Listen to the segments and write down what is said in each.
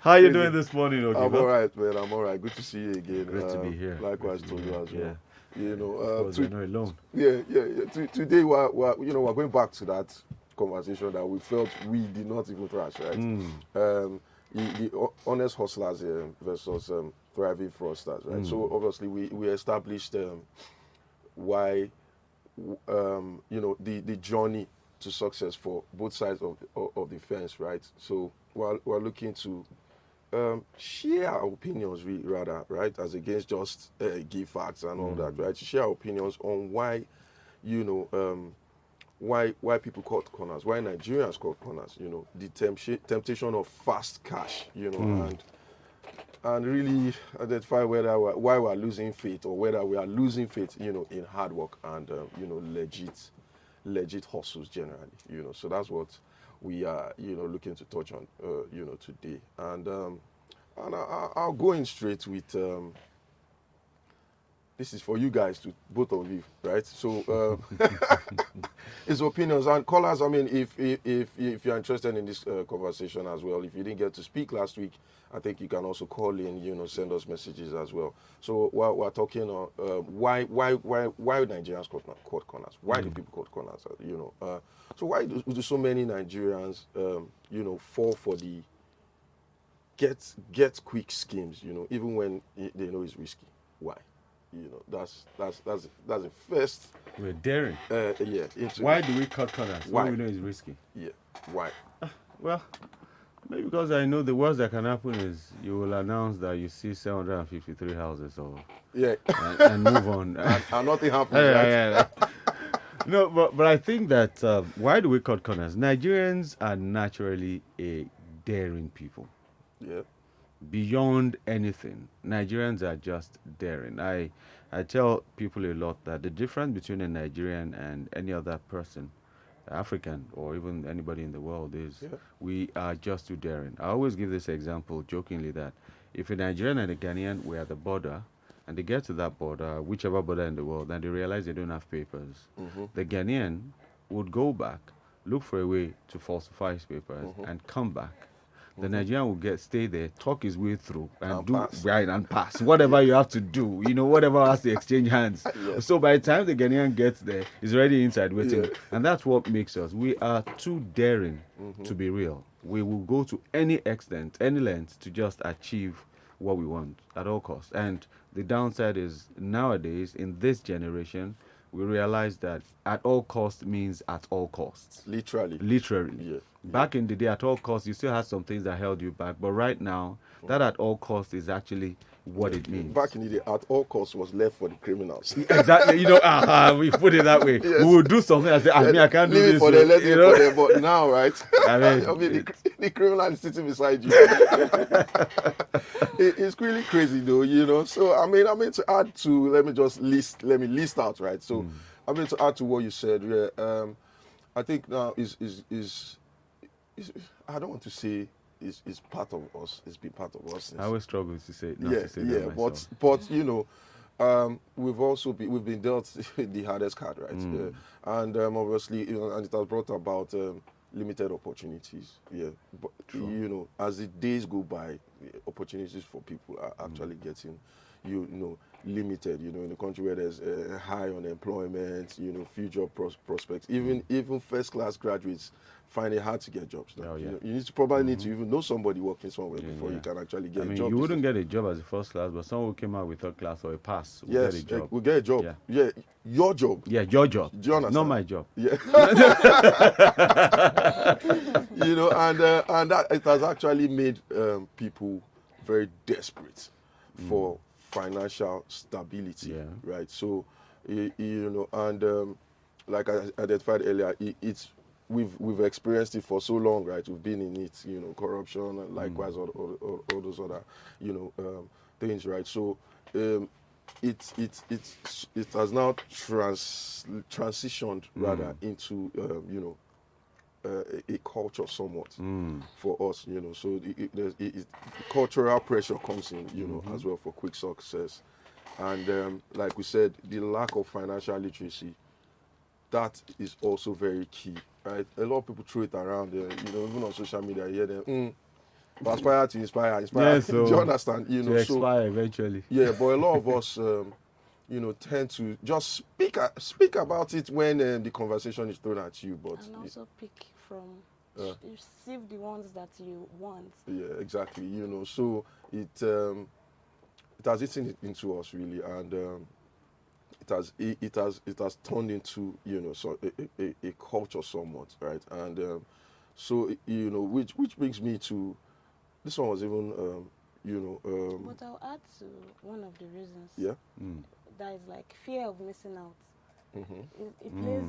How you doing this morning, I'm Ogiva? all right, man. I'm all right. Good to see you again. Great to be here. Likewise Great to be you here. as Yeah. well. You know, Of course, you're not alone. Today we're going back to that conversation that we felt we did not even trash, right? The honest hustlers versus thriving fraudsters, right? So obviously we established why the journey to success for both sides of the fence, right? So we're looking to share our opinions, rather, right, as against just give facts and all that, right? To share our opinions on why, you know, why people cut corners, why Nigerians cut corners, the temptation of fast cash, and really identify why we're losing faith, or whether we are losing faith, in hard work and legit hustles generally, So that's what we are, looking to touch on, today. And I'll go in straight with this is for you guys, to both of you, right? So his opinions and callers. I mean, if you're interested in this conversation as well, if you didn't get to speak last week, I think you can also call in, send us messages as well. So while we're talking on why Nigerians cut corners, why do people cut corners, so why do so many Nigerians fall for the get quick schemes, even when they know it's risky? Why? That's the first. We're daring. Why do we cut corners? Why? When we know it's risky. Yeah. Why? Well, maybe because I know the worst that can happen is you will announce that you see 753 houses, or and move on. And nothing happens. Yeah. No, but I think that why do we cut corners? Nigerians are naturally a daring people. Yeah. Beyond anything, Nigerians are just daring. I tell people a lot that the difference between a Nigerian and any other person, African or even anybody in the world, is we are just too daring. I always give this example jokingly that if a Nigerian and a Ghanaian were at the border and they get to that border, whichever border in the world, and they realize they don't have papers, the Ghanaian would go back, look for a way to falsify his papers, and come back. The Nigerian will stay there, talk his way through, and pass whatever you have to do. Whatever has to exchange hands. Yes. So by the time the Ghanaian gets there, he's already inside waiting, and that's what makes us. We are too daring to be real. We will go to any extent, any length, to just achieve what we want at all costs. And the downside is nowadays in this generation, we realize that at all costs means at all costs. Literally. Yeah. Back in the day, at all costs, you still had some things that held you back. But right now, that at all costs is actually what it means. Back in the day, at all costs was left for the criminals. Exactly. We put it that way. Yes. We will do something and say, I can't do this. For them, let me for them. But now, right? I mean, the criminal is sitting beside you. It's really crazy, though, So I mean to add to, let me list out, right? So I mean to add to what you said. I think now is I don't want to say is part of us. It's been part of us. I always struggle to say that myself. But we've been dealt the hardest card, right? And obviously, and it has brought about limited opportunities. Yeah, but as the days go by, opportunities for people are actually getting, limited. In a country where there's high unemployment, few job prospects, even first class graduates find it hard to get jobs now. You need to probably need to even know somebody working somewhere before you can actually get a job. You wouldn't get a job as a first class, but someone who came out with third class or a pass will get a job. Will get a job. Yeah, your job. Yeah, your job. Do you understand? Not my job. Yeah. And that it has actually made people very desperate for financial stability. Yeah. Right. So, and like I identified earlier, we've experienced it for so long, right? We've been in it, corruption, and likewise all those other, things, right? So it has now transitioned rather into a culture somewhat for us, So cultural pressure comes in, as well for quick success, and like we said, the lack of financial literacy. That is also very key, right? A lot of people throw it around, even on social media. You hear them, Aspire to inspire, Yeah, inspire. Do you so understand? You to know, so expire eventually. yeah, but a lot of us, tend to just speak about it when the conversation is thrown at you. But And also pick from, uh, receive the ones that you want. yeah, exactly. So it has eaten it into us really, and it has turned into so a culture somewhat, right? And so which brings me to this one was even But I'll add to one of the reasons. yeah. Mm. That is like fear of missing out. Mm-hmm. It plays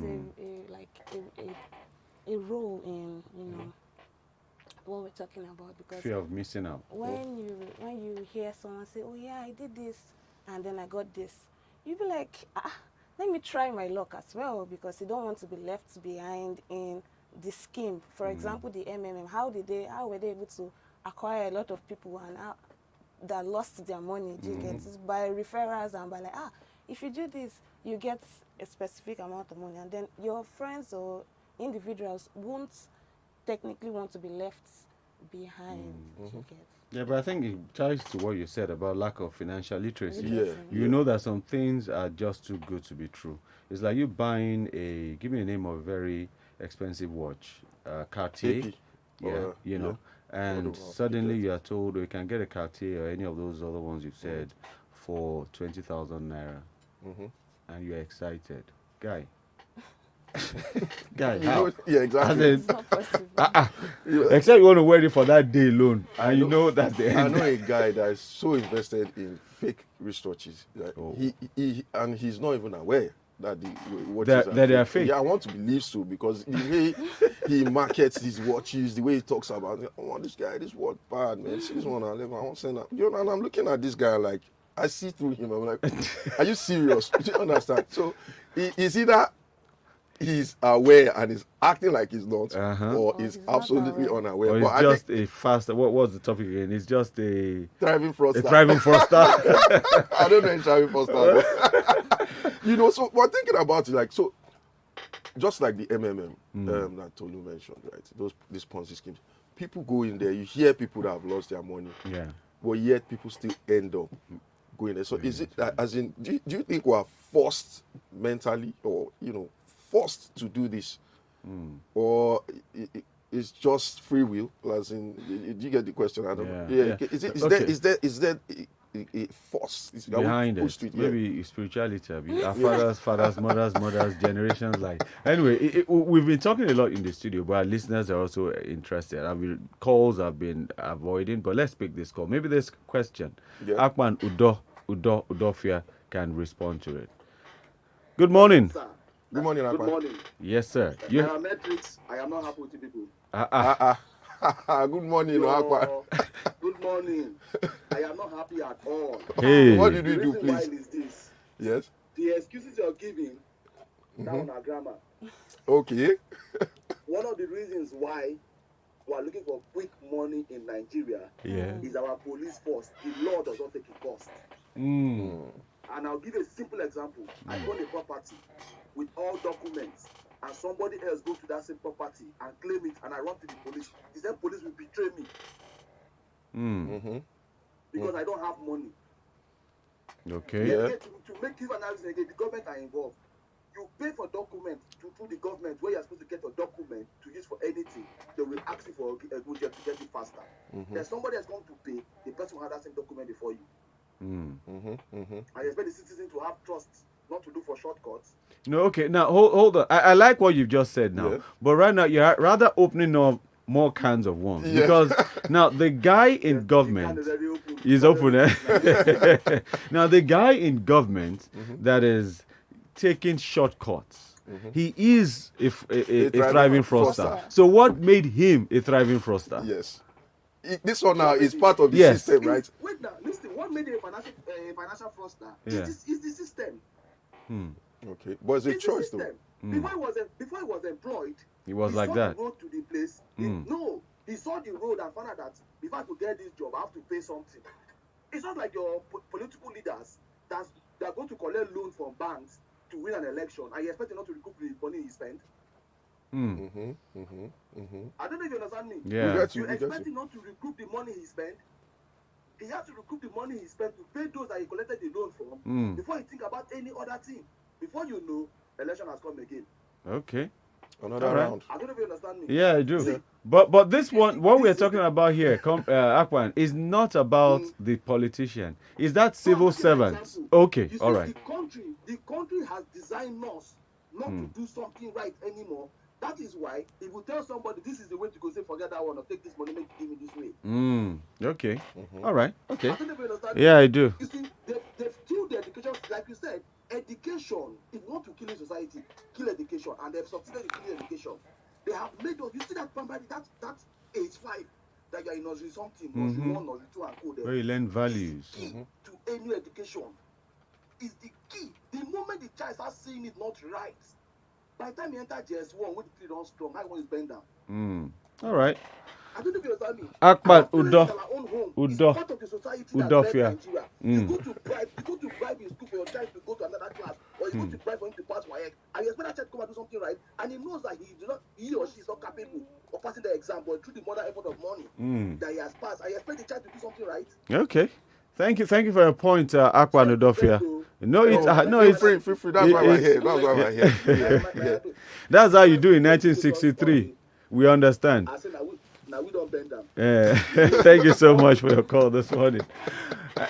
a role in what we're talking about, because Fear of missing out. when you hear someone say, oh yeah, I did this and then I got this, you be like, let me try my luck as well, because you don't want to be left behind in the scheme. For example, the MMM, how were they able to acquire a lot of people and that lost their money? Do you get it? By referrals and by like, if you do this, you get a specific amount of money, and then your friends or individuals won't technically want to be left behind. Do you get? Yeah, but I think it ties to what you said about lack of financial literacy. Yeah. You know that some things are just too good to be true. It's like you buying give me a name of a very expensive watch, Cartier. AP, Yeah, you know, and Wonderful. suddenly you are told you can get a Cartier or any of those other ones you said for 20,000 naira, and you're excited, guy. Guy, how? Yeah, exactly. It's not possible. Except you want to wear it for that day alone, and you know that's the I end. know a guy that is so invested in fake wristwatches. That he's not even aware that the watches That they are fake. Yeah, I want to believe so, because the way he markets his watches, the way he talks about it, this guy, this watch bad, man. See this one I want to send out. And I'm looking at this guy like, I see through him. I'm like, are you serious? Do you understand? So is either he's aware and is acting like he's not, or Or is he's not absolutely aware. unaware. Or But it's I just think a fast. What was the topic again? It's just a thriving fraudster. thriving fraudster. I don't know if thriving fraudster. But, so we're thinking about it like so. Just like the MMM that Tolu mentioned, right? These Ponzi schemes. People go in there. You hear people that have lost their money, Yeah. but yet people still end up going there. So is it as in? Do you think we are forced mentally, or forced to do this, or it's just free will? As in, do you get the question? I don't know. Yeah. Is there a force Behind it, maybe spirituality. Our fathers, mothers, generations. Like anyway, we've been talking a lot in the studio, but our listeners are also interested. Calls have been avoiding, but let's pick this call. Maybe this question, Akman Udofia can respond to it. Good morning. Sir. Good morning, Akman. Good morning. Yes, sir. Nairametrics, I am not happy with you people. Good morning, Akman. Good morning. I am not happy at all. Hey. What did we The do, reason why please? is this. Yes. The excuses you're giving, down our grammar. Okay. One of the reasons why we are looking for quick money in Nigeria is our police force. The law does not take a cost. And I'll give a simple example. I own a property with all documents, and somebody else goes to that same property and claim it, and I run to the police. The same police will betray me because I don't have money. Okay. Yeah. Again, to make you analysis again, the government are involved. You pay for documents through the government where you're supposed to get a document to use for anything. They will ask you for a good job to get it faster. There's somebody that's going to pay, the person will have that same document before you. I expect the citizen to have trust, not to look for shortcuts. No, okay. Now hold on. I like what you've just said now, but right now you're rather opening up more cans of worms because now the guy in government is open. Now the guy in government that is taking shortcuts. He is a thriving fraudster. So what made him a thriving fraudster? Yes. This one now is part of the system, right? Wait now, listen. What made him a financial fraudster is the system. Okay, but it's a choice though. Before he was employed, he was like that. He saw the road to the place. No, he saw the road and found out that if I could get this job, I have to pay something. It's not like your political leaders that are going to collect loans from banks to win an election. Are you expecting not to recoup the money he spent? I don't know if you understand me. Yeah. We get You you. We get expect you. him not to recoup the money he spent. He has to recoup the money he spent to pay those that he collected the loan from before he think about any other thing. Before you know, election has come again. Okay. Another All right. round. I don't know if you understand me. Yeah, I do. See, But this one, what we're this is talking the- about here, Akwan, is not about the politician. Is that So I'm civil giving you an servants? example. Okay, You all see, right. the country has designed us not to do something right anymore. That is why if you tell somebody this is the way to go, say forget that one or take this money, make it give me this way. Okay. All right. Okay. I don't know if you understand. Yeah, I do. You see, they've killed the education, like you said, education. If you want to kill a society, kill education, and they've succeeded in killing education. They have made us. You see that primary, that age 5, that you are in nursery something, nursery 1, nursery 2, and go there. Where you learn values. Key to any education is the key. The moment the child starts seeing it not right, by the time he enters JS1, when the 3 don't strong, how one is bend down. All right. I don't know if you understand me. Akbar, Our parents Udo. in our own home is Udo. part of the society Udo, that yeah. led Nigeria. You go to bribe in school for your child to go to another class, or you go to bribe for him to pass WAEC, and you expect that child to come and do something right, and he knows that he or she is not capable of passing the exam, but through the mother effort of money that he has passed, and you expect the child to do something right. Okay. Thank you for your point, Akbar and Udofia. No, it's Feel free. That's why we're here. That's why we're here. Yeah. That's how you do in 1963. We understand. I said, now we don't bend down. Thank you so much for your call this morning.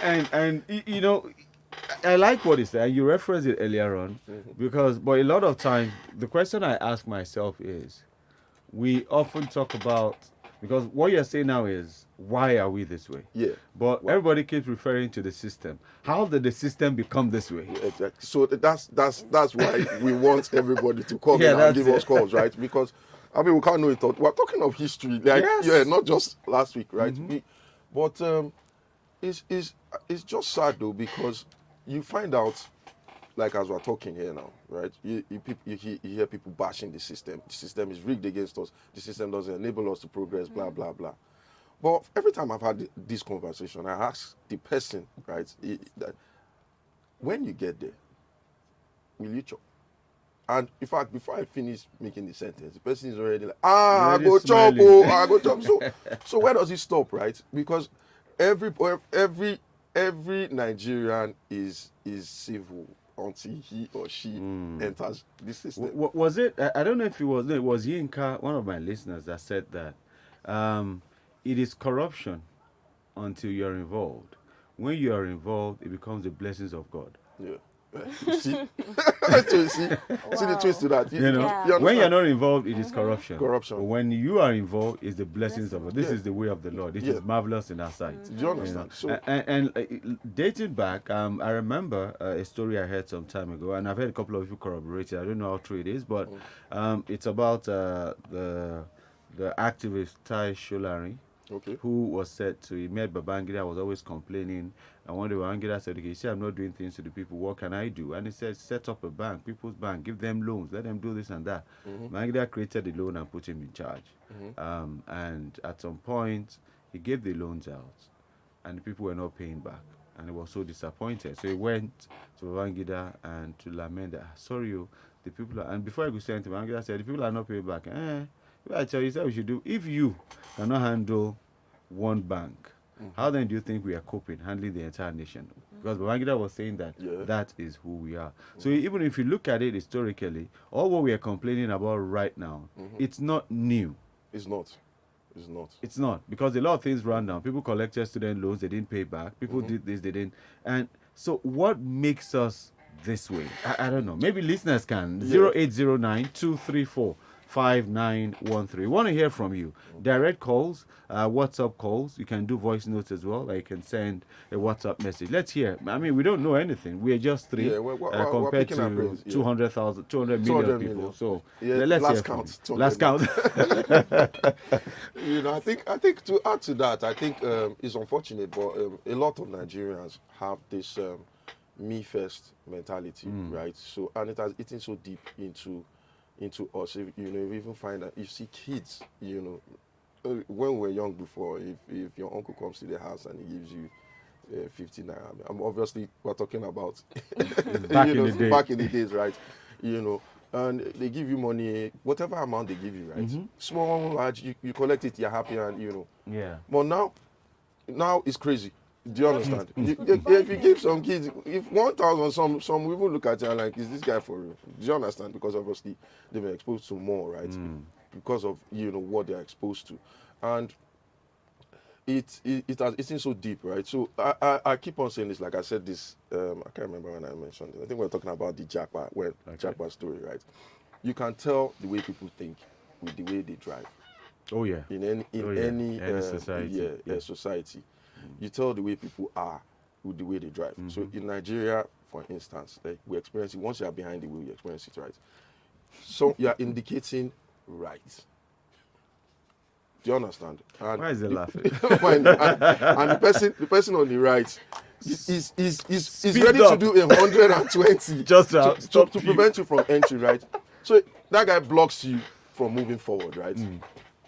And you know, I like what he said. You referenced it earlier on, but a lot of times the question I ask myself is, we often talk about, because what you're saying now is, why are we this way? Yeah. But everybody keeps referring to the system. How did the system become this way? Exactly. So that's why we want everybody to come Yeah, in and that's give it. us calls, right? Because I mean we can't know it all. We're talking of history, like Yes. not just last week, right? But it's just sad though, because you find out, like as we're talking here now, right? You hear people bashing the system. The system is rigged against us. The system doesn't enable us to progress. Blah blah blah. But every time I've had this conversation, I ask the person, right, that when you get there, will you chop? And in fact, before I finish making the sentence, the person is already like, I Already go chop, smiling. I go chop. So where does it stop, right? Because every Nigerian is civil until he or she enters the system. Was it? I don't know if it was. No, it was Yinka, one of my listeners, that said that it is corruption until you're involved. When you are involved, it becomes the blessings of God. Yeah. You see? So you see the twist to that. You know, Yeah. when you're understand? not involved, it is corruption. Corruption. But when you are involved, it's the blessings of God. This Yeah. is the way of the Lord. It Yeah. is marvelous in our sight. Do you understand? So And dating back, I remember a story I heard some time ago, and I've heard a couple of people corroborate it. I don't know how true it is, but it's about the activist Tai Sholari, okay. who was said to, he met Babangida, was always complaining, and one day Babangida said, okay, you see I'm not doing things to the people, what can I do? And he said, set up a bank, People's Bank, give them loans, let them do this and that. Babangida created the loan and put him in charge. And at some point, he gave the loans out, and the people were not paying back. And he was so disappointed. So he went to Babangida and to lament that, sorry, the people are, and before I could say anything, Babangida said, the people are not paying back. I tell you, we should do. If you cannot handle one bank, how then do you think we are coping, handling the entire nation? Because Babangida was saying that that is who we are. So even if you look at it historically, all what we are complaining about right now, it's not new. It's not. It's not, because a lot of things ran down. People collected student loans, they didn't pay back. People did this, they didn't. And so what makes us this way? I don't know. Maybe listeners can. 0809 234 5913. We want to hear from you. Direct calls, WhatsApp calls. You can do voice notes as well. Like you can send a WhatsApp message. Let's hear. I mean, we don't know anything. We are just three Yeah, we're compared picking our to brains, yeah. 200 million people. So let's last hear count. from you. 200 Last count. I think to add to that, I think it's unfortunate, but a lot of Nigerians have this me first mentality, right? So, and it has eaten so deep into us. If, you even find that you see kids, when we were young before, if your uncle comes to the house and he gives you 50 naira, obviously we're talking about Back in the day. back in the days, right? and they give you money, whatever amount they give you, right? Small, large, you collect it, you're happy, and Yeah. But now it's crazy. Do you understand? It's If you give some kids, if 1,000, some will even look at you and like, is this guy for real? Do you understand? Because obviously they've been exposed to more, right? Because of what they're exposed to, and it has eaten so deep, right? So I keep on saying this. Like I said this, I can't remember when I mentioned it. I think we are talking about the Jackpot story, right? You can tell the way people think with the way they drive. Oh yeah. In any society. Society, you tell the way people are with the way they drive. So in Nigeria, for instance, like we experience it once you are behind the wheel, you experience it, right? So you are indicating right. Do you understand? And Why is he laughing? and the person on the right is ready up. to do 120 Just to prevent you from entry, right? So that guy blocks you from moving forward, right?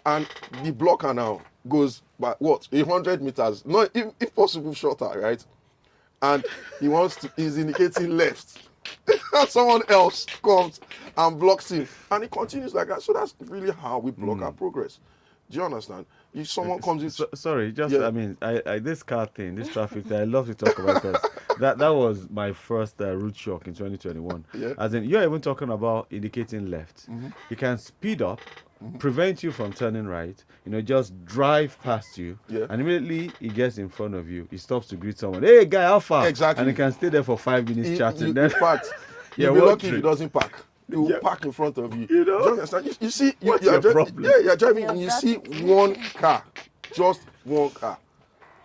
And the blocker now goes by 100 meters, not if possible shorter, right? And he's indicating left. And someone else comes and blocks him, and it continues like that. So that's really how we block our progress. Do you understand? If someone comes in, sorry, just Yeah. I mean, I this car thing, this traffic thing, I love to talk about because that was my first route shock in 2021. Yeah. As in, you're even talking about indicating left. You can speed up, prevent you from turning right. Just drive past you, Yeah. and immediately he gets in front of you. He stops to greet someone. Hey, guy, how far? Exactly. And he can stay there for 5 minutes chatting. in Then fact, Yeah, you'll be what lucky if he trick? doesn't park. He will park in front of you. Do you understand? You see, What's you're your problem? you're driving, and you Yeah, see that's- one car, just one car,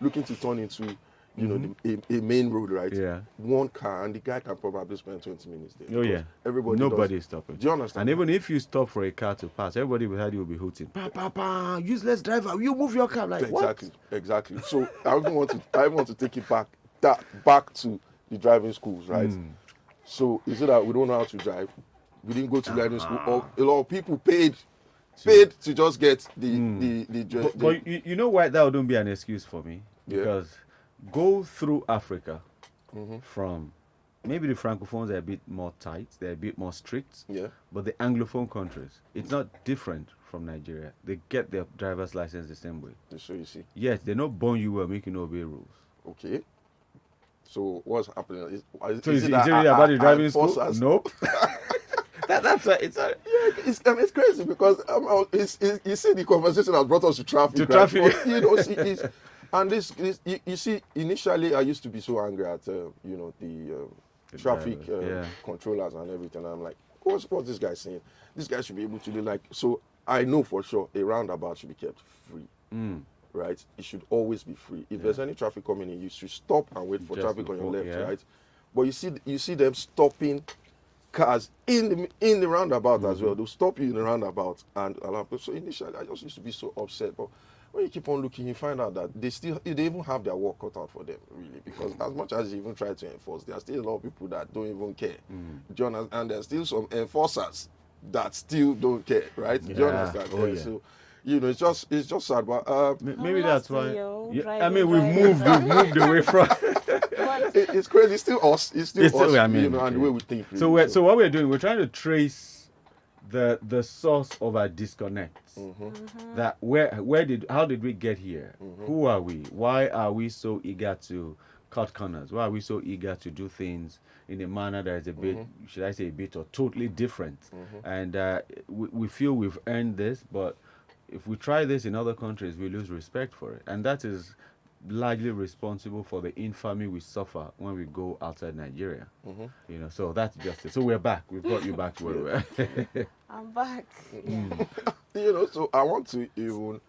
looking to turn into, a main road, right? Yeah. One car, and the guy can probably spend 20 minutes there. Oh because yeah. Everybody. Nobody does. is stopping. Do you understand? And even if you stop for a car to pass, everybody behind you will be hooting. Pa pa pa! Useless driver! You move your car! Like what? Exactly. So I even want to take it back to the driving schools, right? So is it that we don't know how to drive? We didn't go to driving school, or a lot of people paid to just get the But you know why that wouldn't be an excuse for me? Yeah. Because go through Africa from maybe the Francophones are a bit more tight, they're a bit more strict. Yeah. But the Anglophone countries, it's not different from Nigeria. They get their driver's license the same way. So you see. Yes, they not born you well, make you obey rules. Okay. So what's happening? So is it that really about the driving school? enforcers- Nope. That's why it's a, It's crazy because you see the conversation has brought us to traffic. To right? traffic. But, and this you see, initially I used to be so angry at the traffic drivers, yeah. controllers and everything. I'm like, what's this guy saying? This guy should be able to do like so. I know for sure a roundabout should be kept free. Right? It should always be free. If there's any traffic coming in, you should stop and wait for Just traffic on your before, left, yeah. right? But you see them stopping cars in the roundabout as well. They'll stop you in the roundabout and allow people. So initially, I just used to be so upset. But when you keep on looking, you find out that they even have their work cut out for them, really. Because as much as you even try to enforce, there are still a lot of people that don't even care. Do you understand? And there's still some enforcers that still don't care, right? Do you Yeah. understand? Oh, yeah. So, it's just sad. But maybe I'm that's lost why. in your Yeah, I driving, mean, we've driving. moved away from. But it's crazy. It's still us. It's still us. I mean, and the way we think. So Really. so what we're doing, we're trying to trace the source of our disconnect. That how did we get here? Who are we? Why are we so eager to cut corners? Why are we so eager to do things in a manner that is a bit, should I say, a bit or totally different? And we feel we've earned this, but if we try this in other countries, we lose respect for it, and that is largely responsible for the infamy we suffer when we go outside Nigeria. So that's just it. So we're back. We've got you back to where we were. I'm back. Yeah. So I want to even.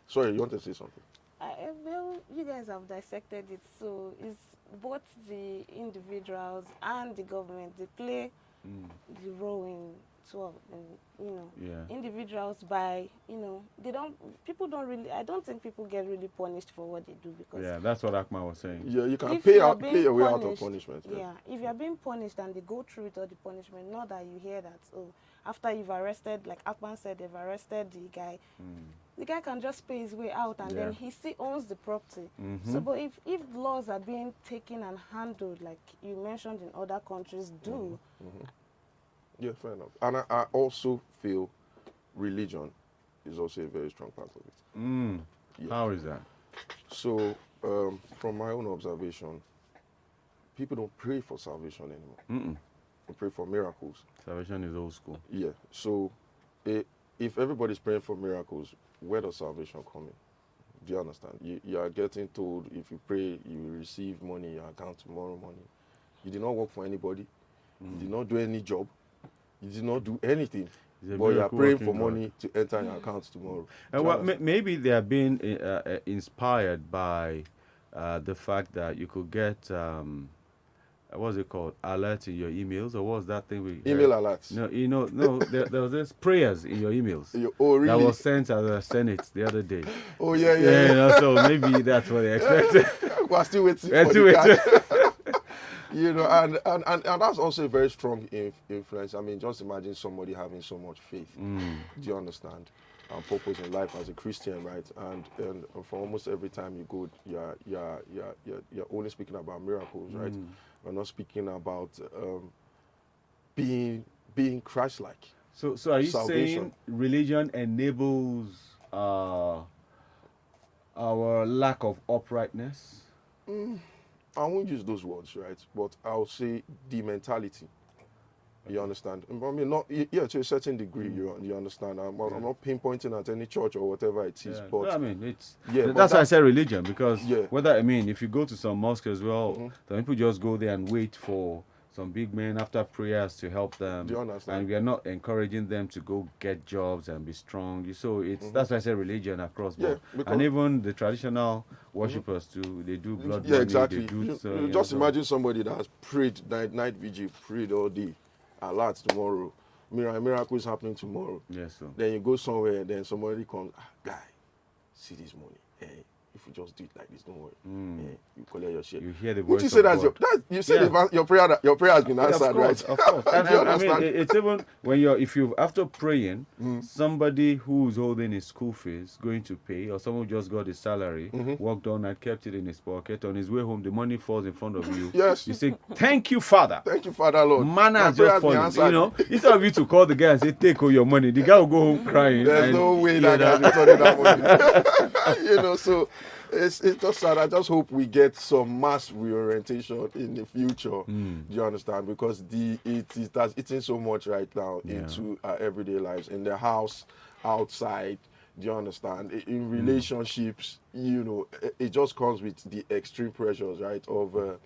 Sorry, you want to say something? Well, you guys have dissected it. So it's both the individuals and the government. They play the role in two individuals by people don't really. I don't think people get really punished for what they do because Yeah, that's what Akma was saying. Yeah, you can if pay you are your way out of punished, punishment. Yeah, if you are being punished and they go through with all the punishment, not that you hear that, after you've arrested, like Akman said, they've arrested the guy, the guy can just pay his way out and then he still owns the property. So, but if laws are being taken and handled, like you mentioned in other countries do, Yeah, fair enough. And I also feel religion is also a very strong part of it. Yeah. How is that? So, from my own observation, people don't pray for salvation anymore. They pray for miracles. Salvation is old school. Yeah. So, if everybody's praying for miracles, where does salvation come in? Do you understand? You are getting told if you pray, you will receive money in your account tomorrow morning. You did not work for anybody. You did not do any job. You did not do anything. But you are praying for money to enter your account tomorrow. And well, maybe they are being inspired by the fact that you could get what's it called, alert in your emails, or what was that thing we Email alerts. No, there was this prayers in your emails Oh, really? that was sent as a Senate the other day. Oh, yeah. You know, so maybe that's what they expected. We're still waiting for the card. And that's also a very strong influence. I mean, just imagine somebody having so much faith. Do you understand? And purpose in life as a Christian, right? And for almost every time you go, you're only speaking about miracles, right? We're not speaking about being Christ-like. So are you Salvation. saying religion enables our lack of uprightness? I won't use those words, right? But I'll say the mentality. You understand? I mean, not to a certain degree. You understand? I'm not pinpointing at any church or whatever it is, but I mean, it's but that's why I say religion, because Yeah. if you go to some mosque as well, some people just go there and wait for some big men after prayers to help them. Do you understand? And we are not encouraging them to go get jobs and be strong. So it's that's why I say religion across board. because- And even the traditional worshippers too, they do blood yeah, money, exactly. they do Just imagine somebody that has prayed night vigil, prayed all day, alert tomorrow, miracles happening tomorrow. Yes, so Then you go somewhere, and then somebody comes, guy, see this money. Hey, if you just do it like this, don't worry. Hey, you collect your share. you hear the Would voice you say of that's God. you say your prayer has been answered, right? Of course. And, Do you I mean, understand? it's even when if you after praying, somebody who's holding his school fees going to pay, or someone who just got his salary, worked on and kept it in his pocket. On his way home, the money falls in front of you. Yes. You say, "Thank you, Father." Thank you, Father Lord. Man My has prayer just been fallen. answered. You know, instead of you to call the guy and say, "Take all your money," the guy will go home crying. There's and, no way you that know, I'm returning that money. So it's just sad. I just hope we get some mass reorientation in the future. Do you understand? Because it has eaten so much right now into our everyday lives, in the house, outside. Do you understand? In relationships, it just comes with the extreme pressures, right? Of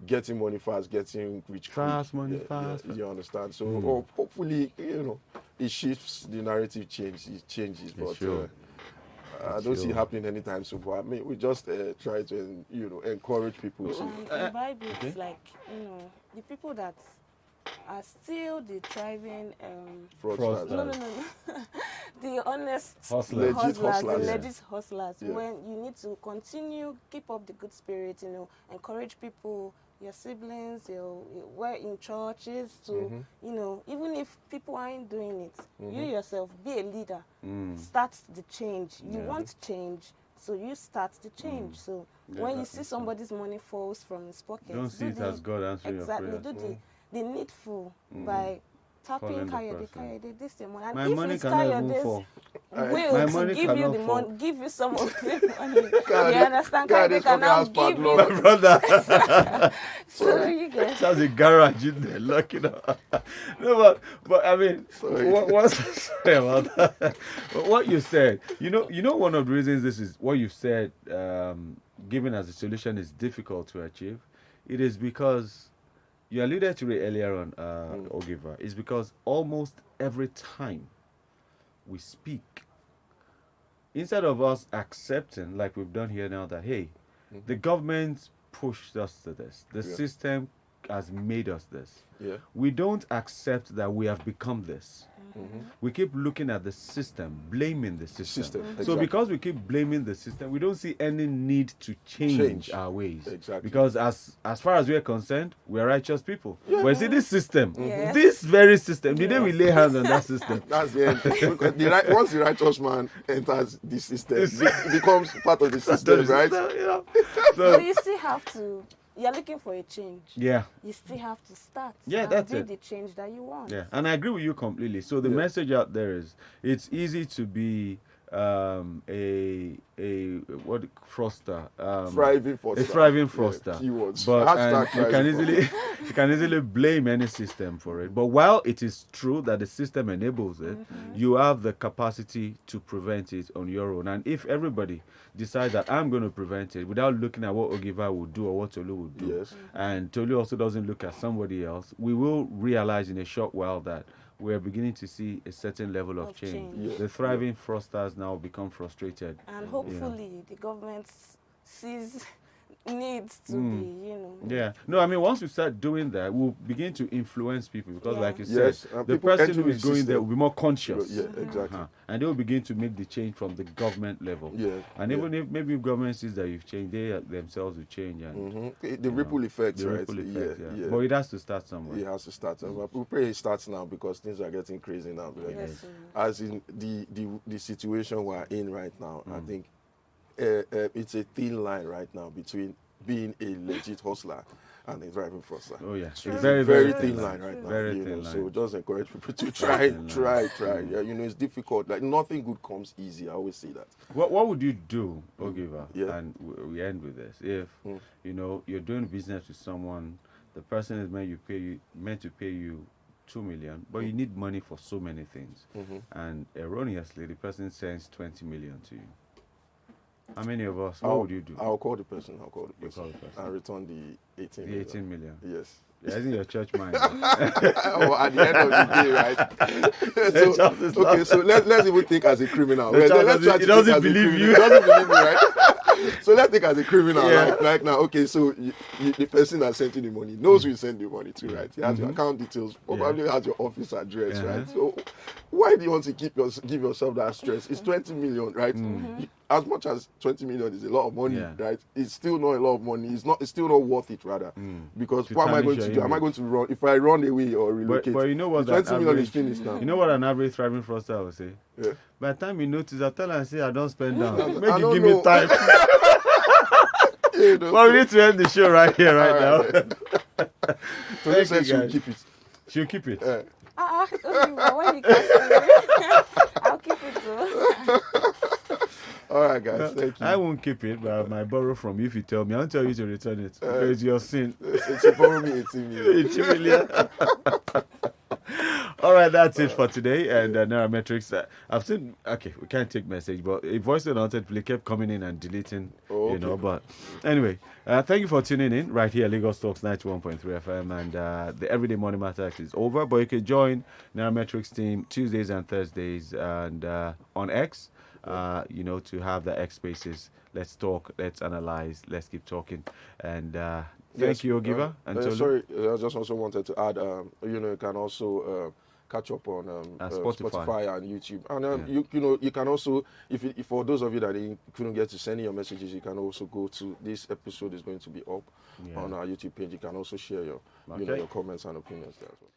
getting money fast, getting rich quick. Fast money, fast. You understand? So hopefully, it shifts, the narrative changes. But sure. I don't see it happening anytime soon. But I mean, we just try to encourage people to. The Bible is like, the people that are still the thriving Fraudsters. no. The honest Hustlers. Legit hustlers. the legit hustlers. Yeah. When you need to continue, keep up the good spirit, encourage people, your siblings, we're in churches to, even if people aren't doing it, you yourself, be a leader. Start the change. You want change, so you start the change. So when you see somebody's money falls from his pocket, Don't see it as God answering your exactly, prayer. do the needful by tapping Calling the person. Kayode, this your money. And My if money it's cannot even Kayode's fall. will My to money give you cannot the fall. money, give you some of the money. God, You understand? God, Kayode this can fucking now house give padlock. you. My brother. So you get. That's a garage in there, lock it up. No, but I mean, Sorry. sorry about that. But what you said, one of the reasons this is what you've said, given as a solution is difficult to achieve, it is because you alluded to it earlier on, Ogiva. It's because almost every time we speak, instead of us accepting, like we've done here now, that hey, the government pushed us to this, the system has made us this. Yeah. We don't accept that we have become this. We keep looking at the system, blaming the system. So exactly. because we keep blaming the system, we don't see any need to change our ways. Exactly. Because as far as we're concerned, we're righteous people. But you see this system, Yeah. this very system, the day we lay hands on that system, That's the end. Because once the righteous man enters the system, it becomes part of the system, right? So, So you still have to you're looking for a change. Yeah. You still have to start. Yeah, and that's be it. the change that you want. Yeah, and I agree with you completely. So the message out there is, it's easy to be a what fraudster, Thriving fraudster. a thriving fraudster. Keywords. But Hashtag you can thriving easily you can easily blame any system for it. But while it is true that the system enables it, you have the capacity to prevent it on your own. And if everybody decides that I'm going to prevent it without looking at what Ogiva would do or what Tolu would do, Yes. and Tolu also doesn't look at somebody else, we will realize in a short while that we're beginning to see a certain level of change. change. The thriving fraudsters now become frustrated. And hopefully the government sees needs to be, Yeah. No, I mean, once we start doing that, we'll begin to influence people because, Yeah. like you Yes, said, and the people person enter who is the going there system. will be more conscious. Yeah, exactly. And they will begin to make the change from the government level. Yeah, And yeah. even if maybe government sees that you've changed, they themselves will change. And The ripple effect, the right? ripple effect, yeah. But it has to start somewhere. It has to start. But we pray it starts now because things are getting crazy now. Like, Yes. as in the situation we're in right now, I think it's a thin line right now between being a legit hustler and a thriving fraudster. Oh, yeah. True. It's Very, very thin line right now. Very you thin know, line. so just encourage people to Very try. thin line. Yeah, you know, it's difficult. Like nothing good comes easy. I always say that. What would you do, Ogiva? Yeah. And we end with this. If you know you're doing business with someone, the person is meant to pay you 2 million, but you need money for so many things, and erroneously the person sends 20 million to you. How many of us? What would you do? I'll call the person. Call the person. And return the 18 The million. 18 million. Yes. Yeah, isn't your church mind? Well, at the end of the day, right? So let's even think as a criminal. The child Let's try to he doesn't think as a believe criminal. you. He doesn't believe me, right? So let's think as a criminal, Yeah. right now. Okay, so the person that sent you the money knows who you send the money to, right? He has your account details, probably has your office address, right? So why do you want to give yourself that stress? It's 20 million, right? As much as 20 million is a lot of money, right? It's still not a lot of money. It's still not worth it, rather. Because To what am I going tarnish to your do? Am I image. going to run? If I run away or relocate, but you know what? the 20 million is finished now. You know what an average thriving fraudster will say? Yeah. By the time you notice, I tell her, I say, I don't spend down. I Make you don't give know. me time. You know, Well, we need to end the show right here, right now. so Thank said you, she'll guys. keep it. She'll keep it. Don't be when you can I'll keep it too. All right, guys. Thank you. I won't keep it, but I might borrow from you if you tell me. I'll tell you to return it. Because it's your sin. She borrowed me 18 million. 18 million. All right, that's it for today. And Nairametrics, I've seen, okay, we can't take message, but a voice announced play kept coming in and deleting, Oh, you know. okay. But anyway, thank you for tuning in right here, Lagos Talks 91.3 FM. And the Everyday Money Matters is over, but you can join Nairametrics team Tuesdays and Thursdays and on X. You know, to have the X spaces. Let's talk, let's analyze, let's keep talking. And thank you, Ogiva. And Tolu. Sorry, I just also wanted to add, you know, you can also catch up on Spotify and YouTube. And you can also, if for those of you that couldn't get to send your messages, you can also go to this episode is going to be up on our YouTube page. You can also share your, your comments and opinions there as well.